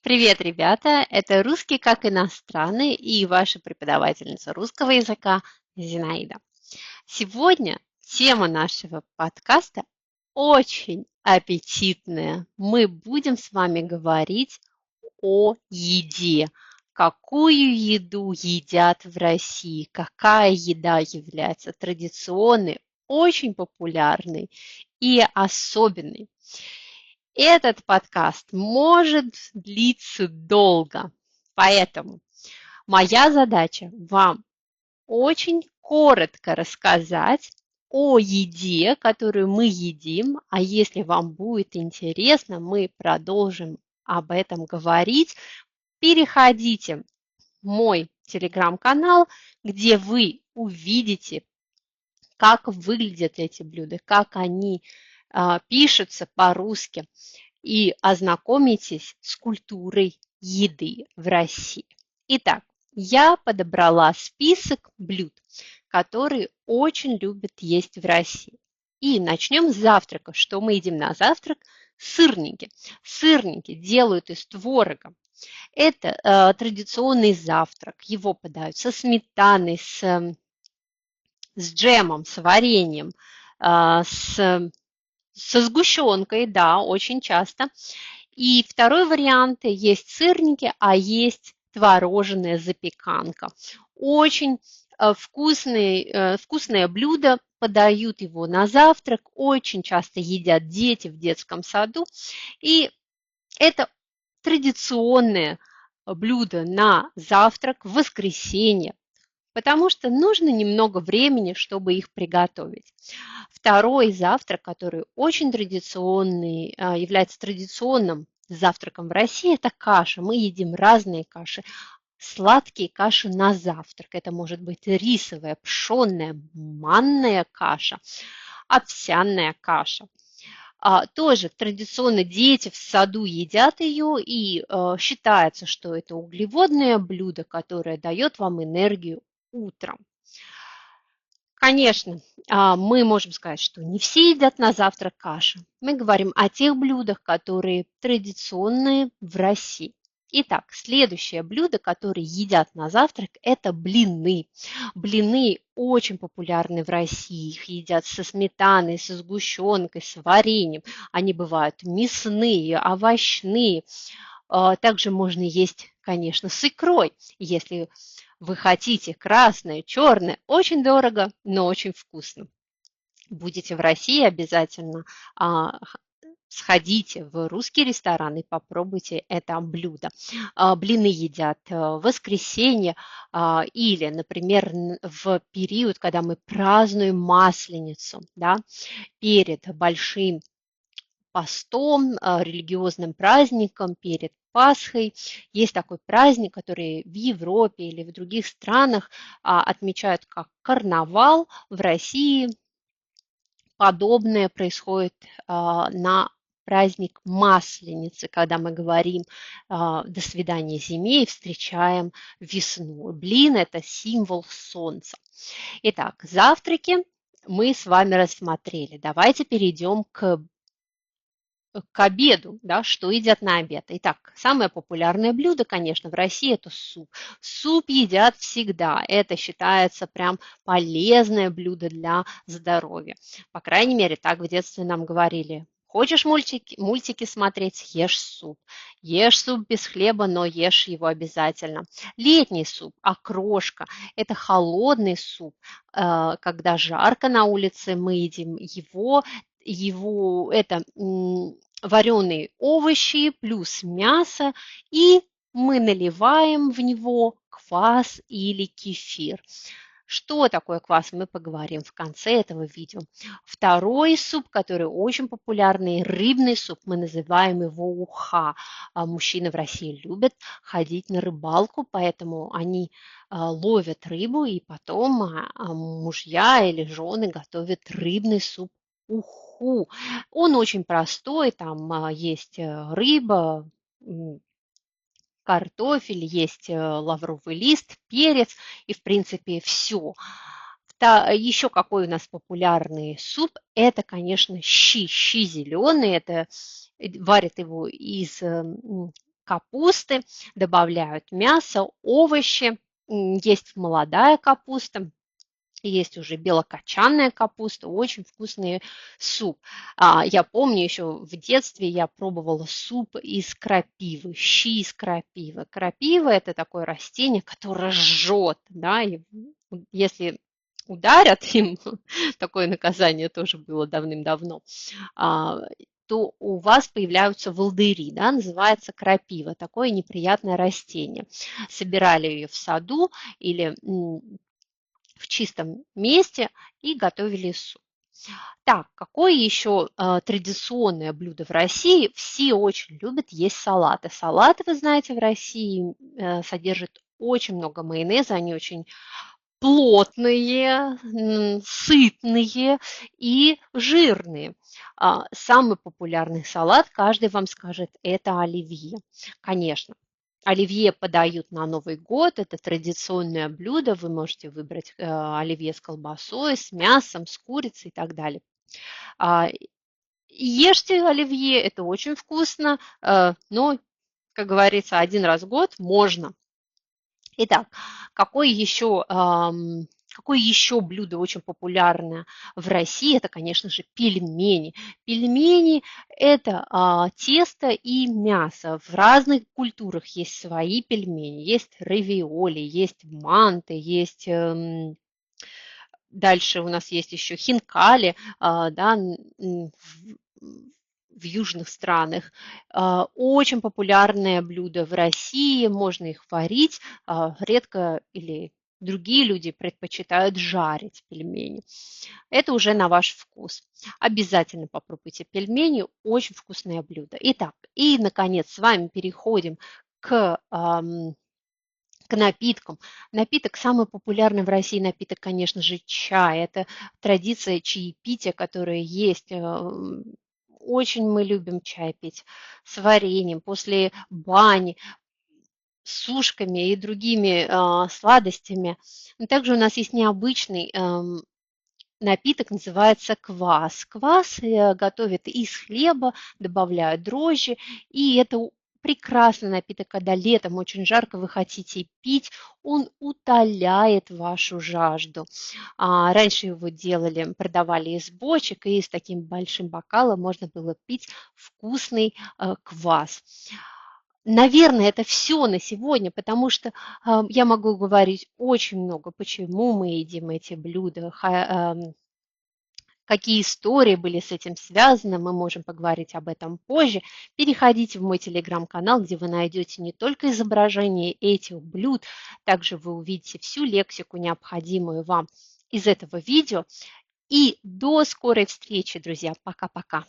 Привет, ребята! Это «Русский как иностранный» и ваша преподавательница русского языка Зинаида. Сегодня тема нашего подкаста очень аппетитная. Мы будем с вами говорить о еде. Какую еду едят в России? Какая еда является традиционной, очень популярной и особенной? Этот подкаст может длиться долго, поэтому моя задача вам очень коротко рассказать о еде, которую мы едим, а если вам будет интересно, мы продолжим об этом говорить. Переходите в мой телеграм-канал, где вы увидите, как выглядят эти блюда, как они пишутся по-русски, и ознакомитесь с культурой еды в России. Итак, я подобрала список блюд, которые очень любят есть в России. И начнем с завтрака. Что мы едим на завтрак? Сырники. Сырники делают из творога. Это традиционный завтрак. Его подают со сметаной, с джемом, с вареньем, со сгущенкой, да, очень часто. И второй вариант – есть сырники, а есть творожная запеканка. Очень вкусное блюдо, подают его на завтрак, очень часто едят дети в детском саду. И это традиционное блюдо на завтрак в воскресенье, потому что нужно немного времени, чтобы их приготовить. Второй завтрак, который очень традиционный, является традиционным завтраком в России, это каша. Мы едим разные каши. Сладкие каши на завтрак. Это может быть рисовая, пшенная, манная каша, овсяная каша. Тоже традиционно дети в саду едят ее, и считается, что это углеводное блюдо, которое дает вам энергию утром. Конечно, мы можем сказать, что не все едят на завтрак каши. Мы говорим о тех блюдах, которые традиционные в России. Итак, следующее блюдо, которое едят на завтрак, это блины. Блины очень популярны в России. Их едят со сметаной, со сгущенкой, с вареньем. Они бывают мясные, овощные. Также можно есть, конечно, с икрой, если вы хотите красное, черное, очень дорого, но очень вкусно. Будете в России, обязательно сходите в русский ресторан и попробуйте это блюдо. Блины едят в воскресенье или, например, в период, когда мы празднуем Масленицу, да, перед большим постом, религиозным праздником, перед Пасхой. Есть такой праздник, который в Европе или в других странах отмечают как карнавал. В России подобное происходит на праздник Масленицы, когда мы говорим «до свидания зиме» и встречаем весну. Блин – это символ солнца. Итак, завтраки мы с вами рассмотрели. Давайте перейдем к обеду, да, что едят на обед. Итак, самое популярное блюдо, конечно, в России – это суп. Суп едят всегда. Это считается прям полезное блюдо для здоровья. По крайней мере, так в детстве нам говорили. Хочешь мультики смотреть – ешь суп. Ешь суп без хлеба, но ешь его обязательно. Летний суп, окрошка – это холодный суп. Когда жарко на улице, мы едим его это вареные овощи плюс мясо, и мы наливаем в него квас или кефир. Что такое квас, мы поговорим в конце этого видео. Второй суп, который очень популярный, рыбный суп, мы называем его уха. Мужчины в России любят ходить на рыбалку, поэтому они ловят рыбу, и потом мужья или жены готовят рыбный суп уху. Он очень простой, там есть рыба, картофель, есть лавровый лист, перец и, в принципе, все. Еще какой у нас популярный суп, это, конечно, щи. Щи зеленые, это варят его из капусты, добавляют мясо, овощи, есть молодая капуста, есть уже белокочанная капуста, очень вкусный суп. Я помню еще в детстве я пробовала суп из крапивы, щи из крапивы. Крапива – это такое растение, которое жжет, да, и если ударят им, такое наказание тоже было давным-давно, то у вас появляются волдыри, да, называется крапива, такое неприятное растение. Собирали ее в саду или в чистом месте и готовили суп. Так, какое еще традиционное блюдо в России? Все очень любят есть салаты. Салаты, вы знаете, в России содержат очень много майонеза, они очень плотные, сытные и жирные. Самый популярный салат, каждый вам скажет, это оливье. Конечно, оливье подают на Новый год, это традиционное блюдо, вы можете выбрать оливье с колбасой, с мясом, с курицей и так далее. А, Ешьте оливье, это очень вкусно, но, как говорится, один раз в год можно. Итак, какое еще блюдо очень популярное в России? Это, конечно же, пельмени. Пельмени – это тесто и мясо. В разных культурах есть свои пельмени. Есть равиоли, есть манты, есть дальше у нас есть еще хинкали, да, в южных странах. Очень популярное блюдо в России, можно их варить, редко или другие люди предпочитают жарить пельмени. Это уже на ваш вкус. Обязательно попробуйте пельмени, очень вкусное блюдо. Итак, и, наконец, с вами переходим к напиткам. Напиток, самый популярный в России напиток, конечно же, чай. Это традиция чаепития, которая есть. Очень мы любим чай пить с вареньем, после бани, с ушками и другими сладостями. Но также у нас есть необычный напиток, называется квас. Квас готовят из хлеба, добавляют дрожжи, и это прекрасный напиток, когда летом очень жарко вы хотите пить, он утоляет вашу жажду. Раньше его делали, продавали из бочек, и с таким большим бокалом можно было пить вкусный квас. Наверное, это все на сегодня, потому что я могу говорить очень много, почему мы едим эти блюда, какие истории были с этим связаны, мы можем поговорить об этом позже. Переходите в мой телеграм-канал, где вы найдете не только изображение этих блюд, также вы увидите всю лексику, необходимую вам из этого видео. И до скорой встречи, друзья. Пока-пока.